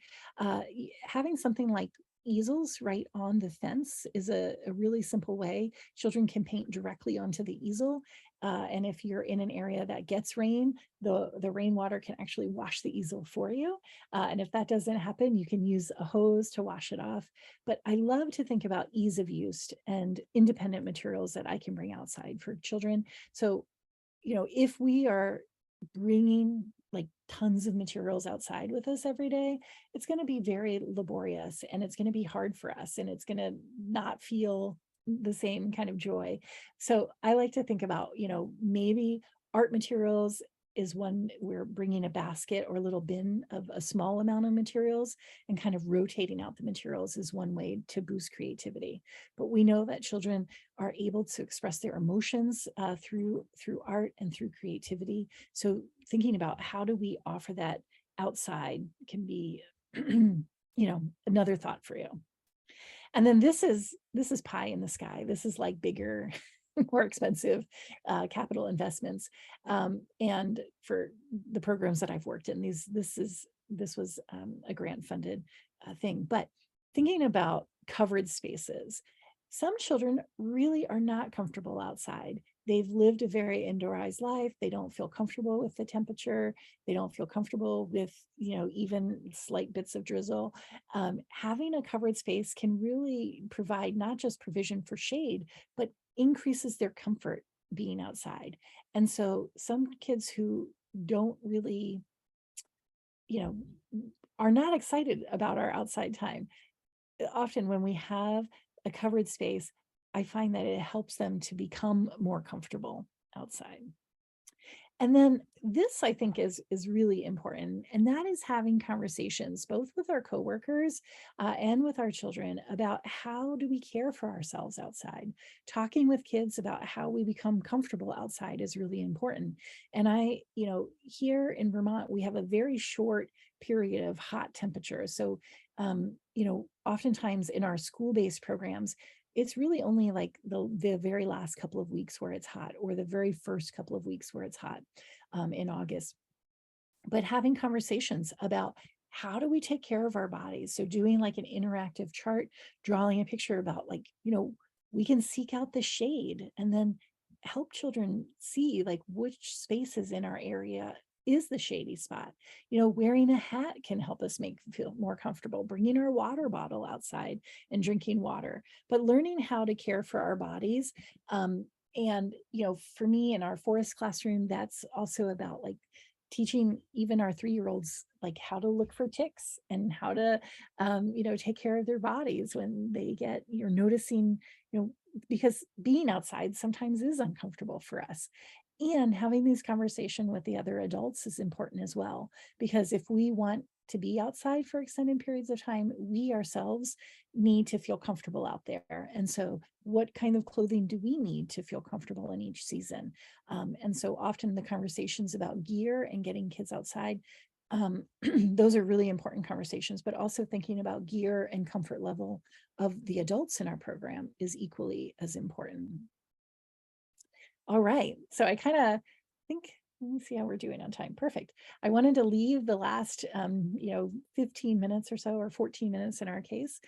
Having something like easels right on the fence is a really simple way. Children can paint directly onto the easel. And if you're in an area that gets rain, the rainwater can actually wash the easel for you. And if that doesn't happen, you can use a hose to wash it off. But I love to think about ease of use and independent materials that I can bring outside for children. So, if we are bringing like tons of materials outside with us every day, it's going to be very laborious and it's going to be hard for us and it's going to not feel the same kind of joy. So I like to think about, maybe art materials is one, we're bringing a basket or a little bin of a small amount of materials, and kind of rotating out the materials is one way to boost creativity. But we know that children are able to express their emotions through art and through creativity. So thinking about how do we offer that outside can be another thought for you. And then this is pie in the sky. This is like bigger, more expensive capital investments. And for the programs that I've worked in, this was a grant funded thing. But thinking about covered spaces, some children really are not comfortable outside. They've lived a very indoorized life. They don't feel comfortable with the temperature. They don't feel comfortable with, even slight bits of drizzle. Having a covered space can really provide not just provision for shade, but increases their comfort being outside. And so some kids who don't really, are not excited about our outside time, often when we have a covered space, I find that it helps them to become more comfortable outside. And then this, I think, is really important, and that is having conversations both with our coworkers and with our children about how do we care for ourselves outside. Talking with kids about how we become comfortable outside is really important. And here in Vermont, we have a very short period of hot temperatures. So, oftentimes in our school-based programs, it's really only like the very last couple of weeks where it's hot, or the very first couple of weeks where it's hot in August. But having conversations about how do we take care of our bodies? So doing like an interactive chart, drawing a picture about like, we can seek out the shade and then help children see like which spaces in our area is the shady spot. Wearing a hat can help us feel more comfortable, bringing our water bottle outside and drinking water, but learning how to care for our bodies. And for me in our forest classroom, that's also about like teaching even our 3-year-olds like how to look for ticks and how to take care of their bodies when you're noticing, because being outside sometimes is uncomfortable for us. And having these conversations with the other adults is important as well, because if we want to be outside for extended periods of time, we ourselves need to feel comfortable out there. And so what kind of clothing do we need to feel comfortable in each season? And so often the conversations about gear and getting kids outside, those are really important conversations, but also thinking about gear and comfort level of the adults in our program is equally as important. All right, so I kind of think, let me see how we're doing on time. Perfect. I wanted to leave the last, 15 minutes or so, or 14 minutes in our case.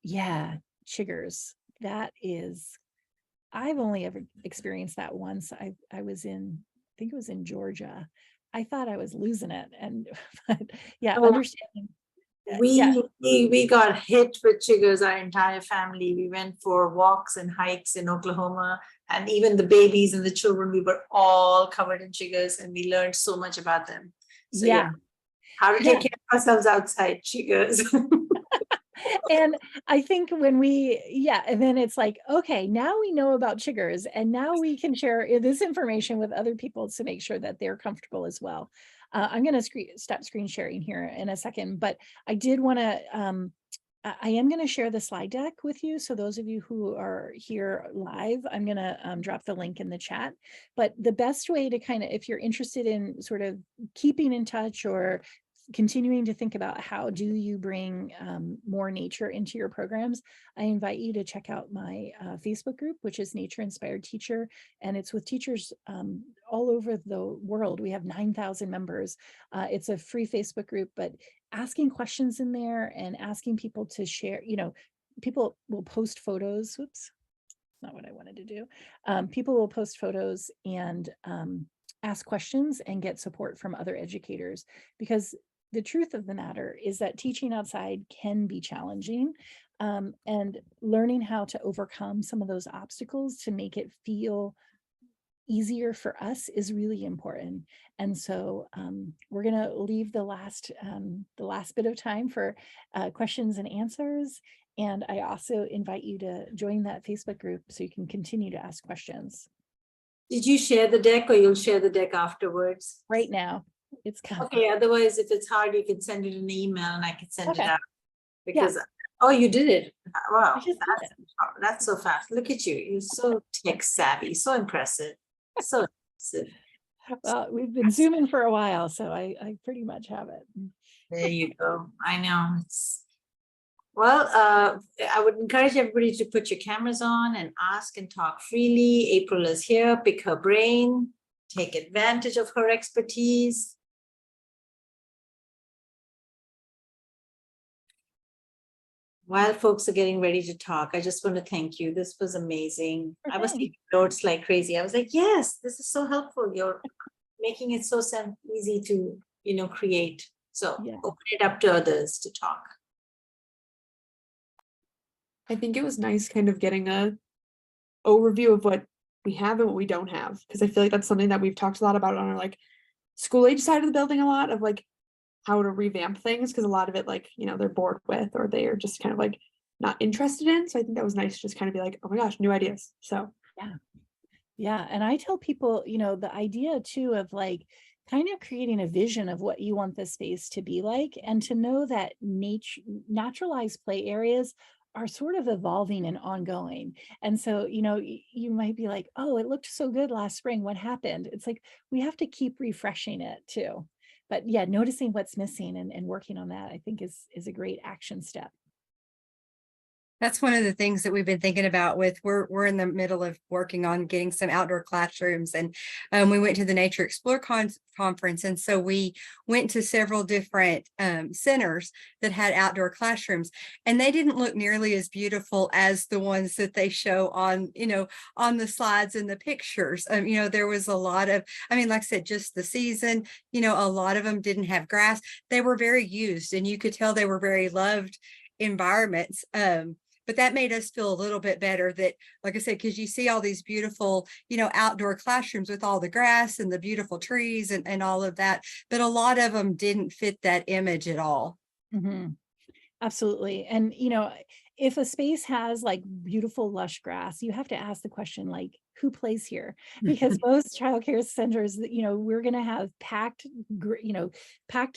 Yeah, chiggers. That is, I've only ever experienced that once. I think it was in Georgia. I thought I was losing it, and but yeah, Oh, understanding. Yeah, we got hit with chiggers, our entire family. We went for walks and hikes in Oklahoma, and even the babies and the children, we were all covered in chiggers, and we learned so much about them. So yeah, yeah, how to yeah. take care of ourselves outside chiggers. And I think and then it's like, okay, now we know about chiggers, and now we can share this information with other people to make sure that they're comfortable as well. I'm going to stop screen sharing here in a second, but I did want to, I am going to share the slide deck with you. So those of you who are here live, I'm going to drop the link in the chat. But the best way to kind of, if you're interested in sort of keeping in touch or continuing to think about how do you bring more nature into your programs, I invite you to check out my Facebook group, which is Nature Inspired Teacher, and it's with teachers all over the world. We have 9,000 members. It's a free Facebook group, but asking questions in there and asking people to share, people will post photos. Whoops, not what I wanted to do. People will post photos and ask questions and get support from other educators, because the truth of the matter is that teaching outside can be challenging, and learning how to overcome some of those obstacles to make it feel easier for us is really important. And so we're going to leave the last bit of time for questions and answers. And I also invite you to join that Facebook group so you can continue to ask questions. Did you share the deck, or you'll share the deck afterwards? Right now, it's coming. Okay, otherwise, if it's hard, you can send it an email and I can send it Okay. out. Because, oh, you did it. Wow, I just did it. that's so fast. Look at you. You're so tech savvy, so impressive. So impressive. Well, we've been Zooming for a while, so I pretty much have it. There you go. I know. Well, I would encourage everybody to put your cameras on and ask and talk freely. April is here. Pick her brain. Take advantage of her expertise. While folks are getting ready to talk, I just want to thank you. This was amazing. I was taking notes like crazy. I was like, yes, this is so helpful. You're making it so easy to, create. So open it up to others to talk. I think it was nice kind of getting a overview of what we have and what we don't have, because I feel like that's something that we've talked a lot about on our like school age side of the building, a lot of like how to revamp things, because a lot of it like they're bored with, or they are just kind of like not interested in. So I think that was nice to just kind of be like, oh my gosh, new ideas. So yeah. And I tell people, the idea too of like kind of creating a vision of what you want the space to be like, and to know that naturalized play areas are sort of evolving and ongoing. And so, you might be like, oh, it looked so good last spring. What happened? It's like, we have to keep refreshing it too. But yeah, noticing what's missing and working on that, I think is a great action step. That's one of the things that we've been thinking about with, we're in the middle of working on getting some outdoor classrooms, and we went to the Nature Explore conference. And so we went to several different centers that had outdoor classrooms, and they didn't look nearly as beautiful as the ones that they show on, on the slides and the pictures. There was a lot of, like I said, just the season, a lot of them didn't have grass. They were very used, and you could tell they were very loved environments. But that made us feel a little bit better that, like I said, because you see all these beautiful, outdoor classrooms with all the grass and the beautiful trees and all of that, but a lot of them didn't fit that image at all. Mm-hmm. Absolutely. And, if a space has like beautiful lush grass, you have to ask the question, like, who plays here? Because most childcare centers, we're going to have packed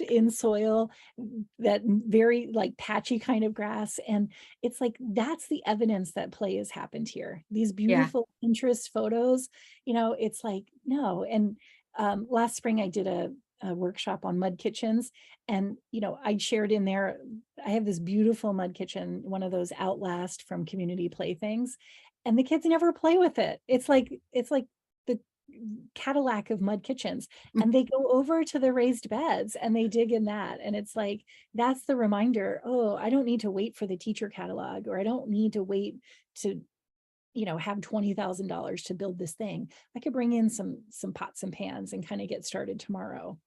in soil, that very like patchy kind of grass. And it's like, that's the evidence that play has happened here. These beautiful Pinterest photos, it's like, no. And last spring I did a workshop on mud kitchens, and I shared in there, I have this beautiful mud kitchen, one of those Outlast from Community Playthings, and the kids never play with it. It's like the Cadillac of mud kitchens, and they go over to the raised beds and they dig in that, and it's like, that's the reminder, oh, I don't need to wait for the teacher catalog, or I don't need to wait to have $20,000 to build this thing. I could bring in some pots and pans and kind of get started tomorrow.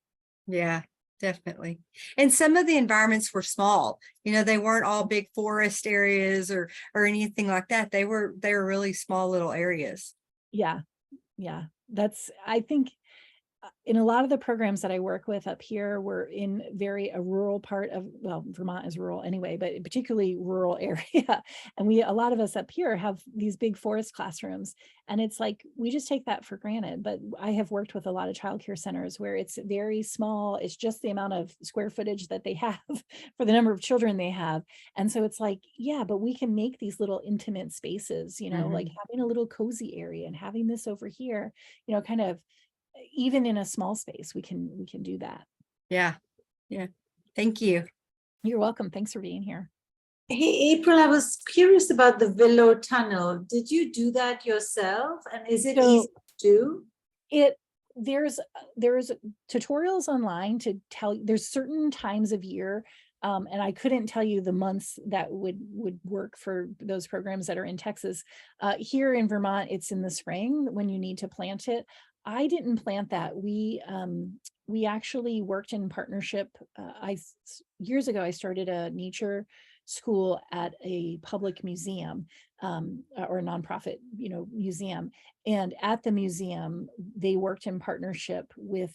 Yeah, definitely. And some of the environments were small, they weren't all big forest areas or anything like that. They were really small little areas. Yeah. I think in a lot of the programs that I work with up here, we're in a rural part of, well, Vermont is rural anyway, but particularly rural area. And a lot of us up here have these big forest classrooms, and it's like, we just take that for granted. But I have worked with a lot of childcare centers where it's very small. It's just the amount of square footage that they have for the number of children they have. And so it's like, yeah, but we can make these little intimate spaces, like having a little cozy area and having this over here, kind of, even in a small space, we can do that. Yeah. Thank you. You're welcome. Thanks for being here. Hey, April, I was curious about the Willow Tunnel. Did you do that yourself? And is it easy to do? There's tutorials online to tell you. There's certain times of year, and I couldn't tell you the months that would work for those programs that are in Texas. Here in Vermont, it's in the spring when you need to plant it. I didn't plant that. We actually worked in partnership. Years ago, I started a nature school at a public museum, or a nonprofit, museum. And at the museum, they worked in partnership with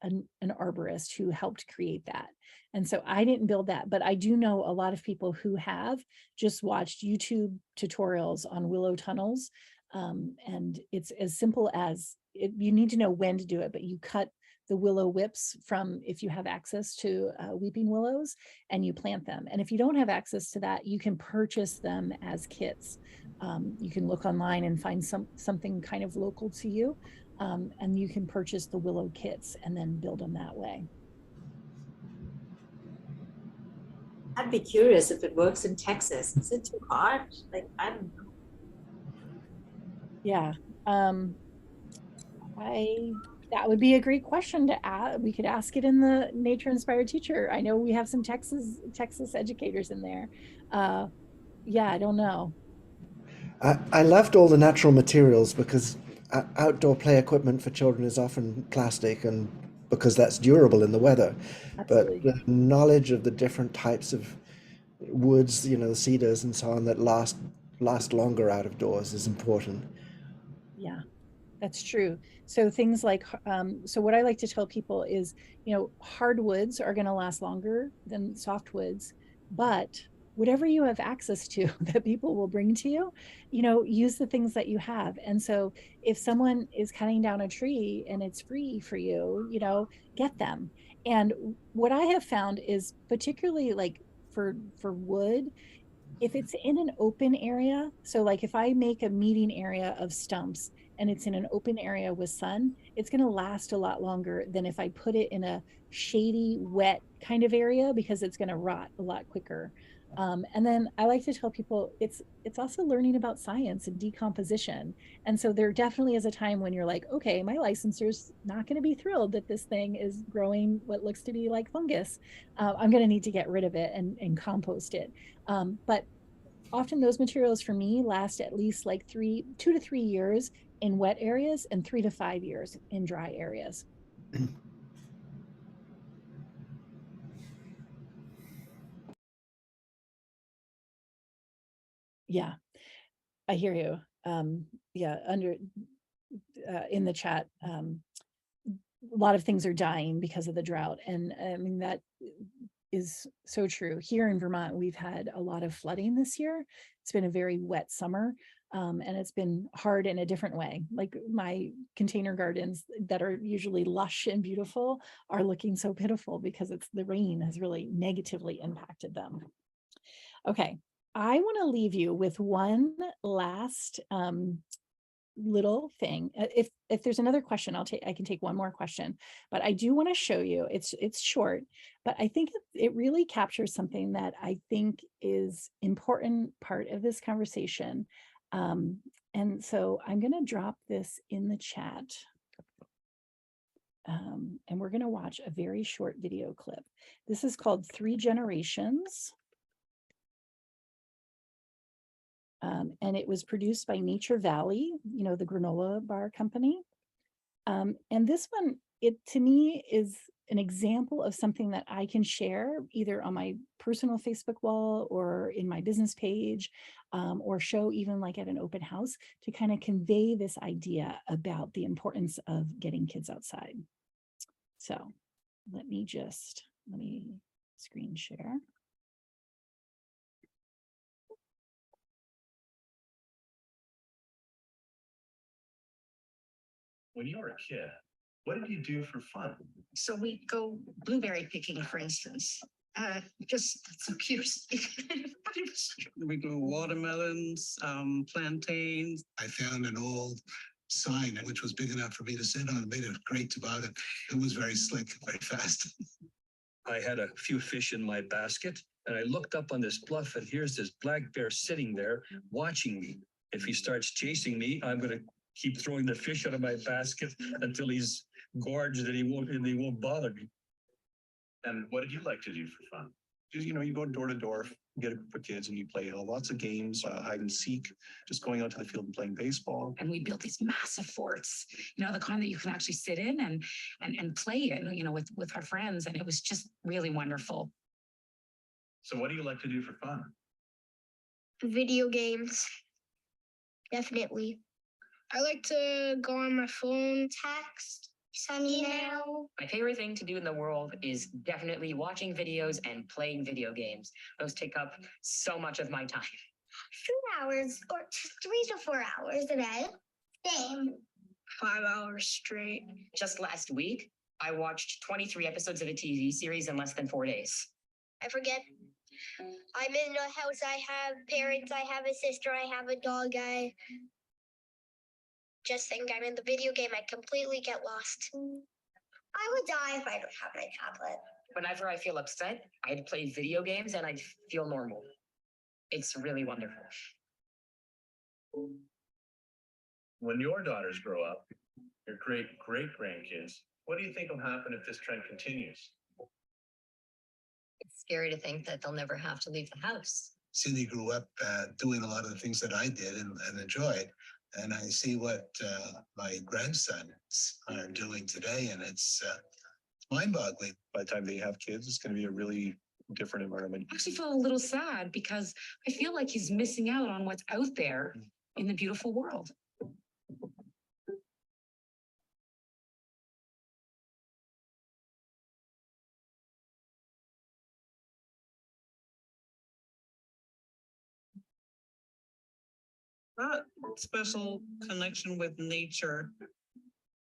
an arborist who helped create that. And so I didn't build that, but I do know a lot of people who have just watched YouTube tutorials on willow tunnels. And it's as simple as you need to know when to do it, but you cut the willow whips from, if you have access to weeping willows, and you plant them. And if you don't have access to that, you can purchase them as kits. You can look online and find something kind of local to you. And you can purchase the willow kits and then build them that way. I'd be curious if it works in Texas. Is it too hard? Like, I don't know. Yeah. That would be a great question to ask. We could ask it in the Nature Inspired Teacher. I know we have some Texas educators in there. Yeah, I don't know. I loved all the natural materials because outdoor play equipment for children is often plastic, and because that's durable in the weather. Absolutely. But the knowledge of the different types of woods, the cedars and so on, that last longer out of doors is important. Yeah, that's true. So things like, so what I like to tell people is, hardwoods are going to last longer than softwoods, but whatever you have access to that people will bring to you, use the things that you have. And so if someone is cutting down a tree and it's free for you, get them. And what I have found is, particularly like for wood, if it's in an open area, so like if I make a meeting area of stumps and it's in an open area with sun, it's going to last a lot longer than if I put it in a shady, wet kind of area, because it's going to rot a lot quicker. And then I like to tell people it's also learning about science and decomposition. And so there definitely is a time when you're like, okay, my licensor's not going to be thrilled that this thing is growing what looks to be like fungus. I'm going to need to get rid of it and compost it. But often those materials for me last at least like 2 to 3 years in wet areas and 3 to 5 years in dry areas. Yeah, I hear you. Yeah, in the chat, a lot of things are dying because of the drought. And I mean, that is so true. Here in Vermont, we've had a lot of flooding this year. It's been a very wet summer, and it's been hard in a different way. Like my container gardens that are usually lush and beautiful are looking so pitiful because the rain has really negatively impacted them. Okay, I want to leave you with one last little thing. If there's another question, I can take one more question, but I do want to show you, it's short, but I think it really captures something that I think is important part of this conversation. And so I'm going to drop this in the chat. And we're going to watch a very short video clip. This is called 3 Generations. And it was produced by Nature Valley, the granola bar company. And this one, to me is an example of something that I can share either on my personal Facebook wall or in my business page, or show even like at an open house to kind of convey this idea about the importance of getting kids outside. So let me screen share. When you were a kid, what did you do for fun? So we'd go blueberry picking, for instance. Just so cute. We grew watermelons, plantains. I found an old sign which was big enough for me to sit on. It made a great toboggan. It was very slick, very fast. I had a few fish in my basket, and I looked up on this bluff, and here's this black bear sitting there watching me. If he starts chasing me, I'm going to keep throwing the fish out of my basket until he's gorged and he won't bother me. And what did you like to do for fun? Just, you go door to door, get for kids, and you play lots of games, hide and seek, just going out to the field and playing baseball. And we built these massive forts, the kind that you can actually sit in and play in, with our friends. And it was just really wonderful. So what do you like to do for fun? Video games. Definitely. I like to go on my phone, text, send email. My favorite thing to do in the world is definitely watching videos and playing video games. Those take up so much of my time. 2 hours or 3 to 4 hours a day. Same. 5 hours straight. Just last week, I watched 23 episodes of a TV series in less than 4 days. I forget. I'm in a house. I have parents. I have a sister. I have a dog. I just think I'm in the video game. I completely get lost. I would die if I don't have my tablet. Whenever I feel upset, I'd play video games and I'd feel normal. It's really wonderful. When your daughters grow up, your great-great-grandkids, what do you think will happen if this trend continues? It's scary to think that they'll never have to leave the house. Cindy grew up doing a lot of the things that I did and enjoyed. And I see what my grandsons are doing today, and it's mind-boggling. By the time they have kids, it's going to be a really different environment. I actually feel a little sad because I feel like he's missing out on what's out there in the beautiful world. That special connection with nature,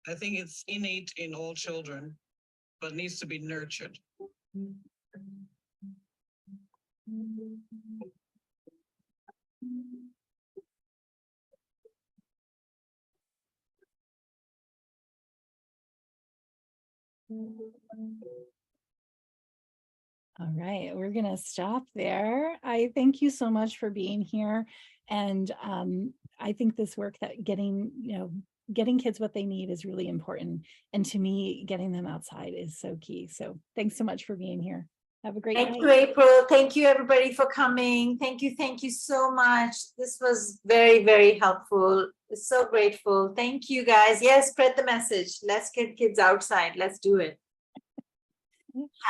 I think it's innate in all children, but needs to be nurtured. All right, we're going to stop there. I thank you so much for being here. And I think this work that getting kids what they need is really important. And to me, getting them outside is so key. So thanks so much for being here. Have a great Thank night. you, April. Thank you, everybody, for coming. Thank you so much. This was very, very helpful. So grateful. Thank you, guys. Yes, spread the message. Let's get kids outside. Let's do it.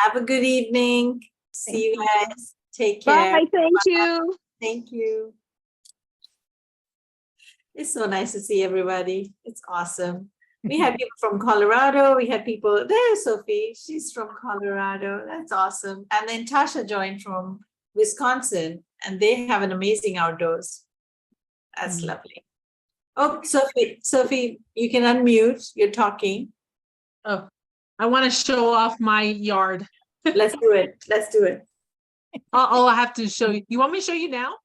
Have a good evening. See you guys. Take care. Bye, thank you. Thank you. It's so nice to see everybody. It's awesome. We had people from Colorado. We had people, there's Sophie. She's from Colorado. That's awesome. And then Tasha joined from Wisconsin, and they have an amazing outdoors. That's lovely. Oh, Sophie, you can unmute. You're talking. Oh, I want to show off my yard. Let's do it. Let's do it. I'll have to show you. You want me to show you now?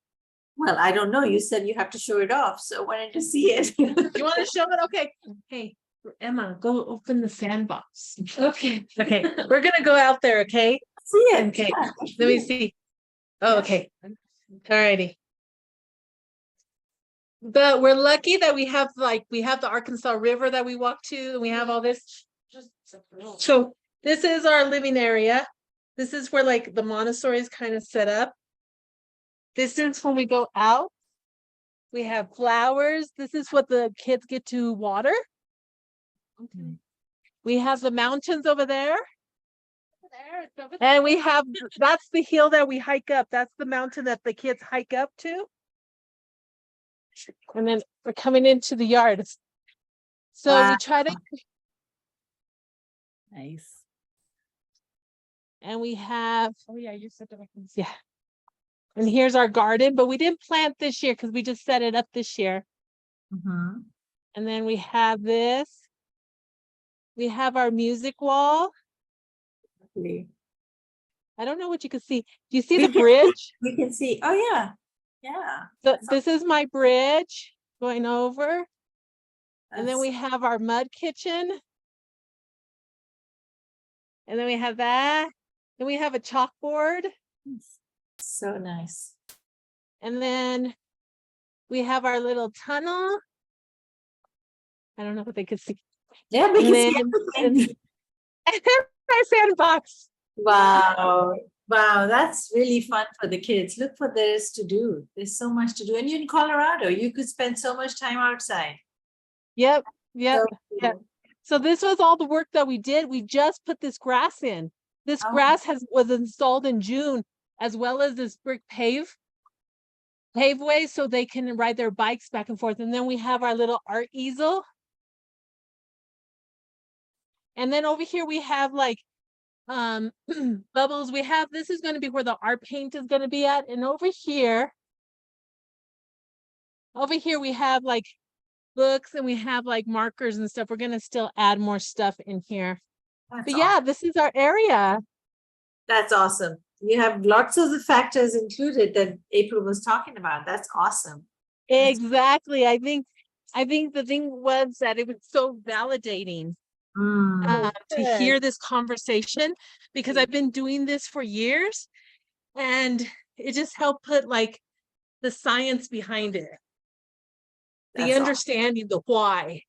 Well, I don't know. You said you have to show it off, so I wanted to see it. You want to show it? Okay. Hey, Emma, go open the sandbox. Okay. Okay. We're gonna go out there. Okay. See it. Okay. Let me see. Oh, okay. All righty. But we're lucky that we have the Arkansas River that we walk to, and we have all this. So this is our living area. This is where like the Montessori is kind of set up. This is when we go out. We have flowers. This is what the kids get to water. Okay. We have the mountains over there. And we have, that's the hill that we hike up. That's the mountain that the kids hike up to. And then we're coming into the yard. So we try to. Nice. And we have, oh yeah, you said that. Yeah. And here's our garden, but we didn't plant this year because we just set it up this year. Mhm. And then we have this. We have our music wall. I don't know what you can see. Do you see the bridge? We can see. Oh yeah. Yeah. So this is my bridge going over. And then we have our mud kitchen. And then we have that. Then we have a chalkboard. So nice. And then we have our little tunnel. I don't know if they could see. Yeah, we can see everything. Our sandbox. Wow. Wow, that's really fun for the kids. Look what there is to do. There's so much to do. And you're in Colorado. You could spend so much time outside. Yep. So Yep. So this was all the work that we did. We just put this grass in. This grass was installed in June as well as this brick paveway so they can ride their bikes back and forth. And then we have our little art easel. And then over here we have like bubbles. We have, this is going to be where the art paint is going to be at. And over here we have like books and we have like markers and stuff. We're going to still add more stuff in here. That's But yeah, this is our area. That's awesome. You have lots of the factors included that April was talking about. That's awesome. Exactly. I think the thing was that it was so validating to hear this conversation, because I've been doing this for years and it just helped put like the science behind it. The That's understanding, the why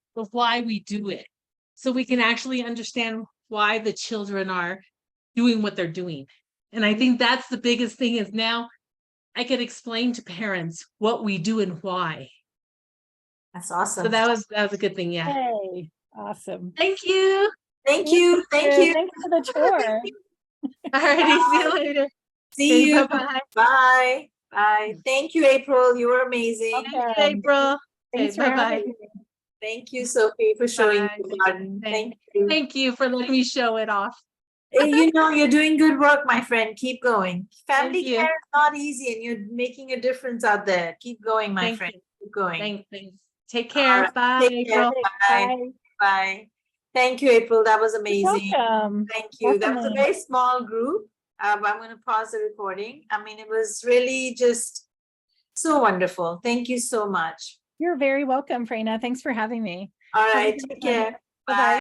we do it. So we can actually understand why the children are doing what they're doing. And I think that's the biggest thing, is now I can explain to parents what we do and why. That's awesome. So that was a good thing. Yeah. Hey, awesome. Thank you. Thank you. Thank you. Thanks for the tour. Alrighty, see you later. See Okay, you. bye-bye. Bye. Bye. Thank you, April. You were amazing. Thank you, April. Thanks Okay, for bye-bye. having me. Thank you, Sophie, for showing Bye. the garden. Thank you. Thank you for letting me show it off. You know, you're doing good work, my friend. Keep going. Family you. care is not easy, and you're making a difference out there. Keep going, my Thank friend. you. Keep going. Thanks. Take care. right. Bye, Take care. April. Bye. Bye. Thank you, April. That was amazing. Welcome. Thank you. That was a Definitely. very small group. I'm going to pause the recording. I mean, it was really just so wonderful. Thank you so much. You're very welcome, Freyna. Thanks for having me. All Have a right. good Take one. care. Bye-bye. Bye.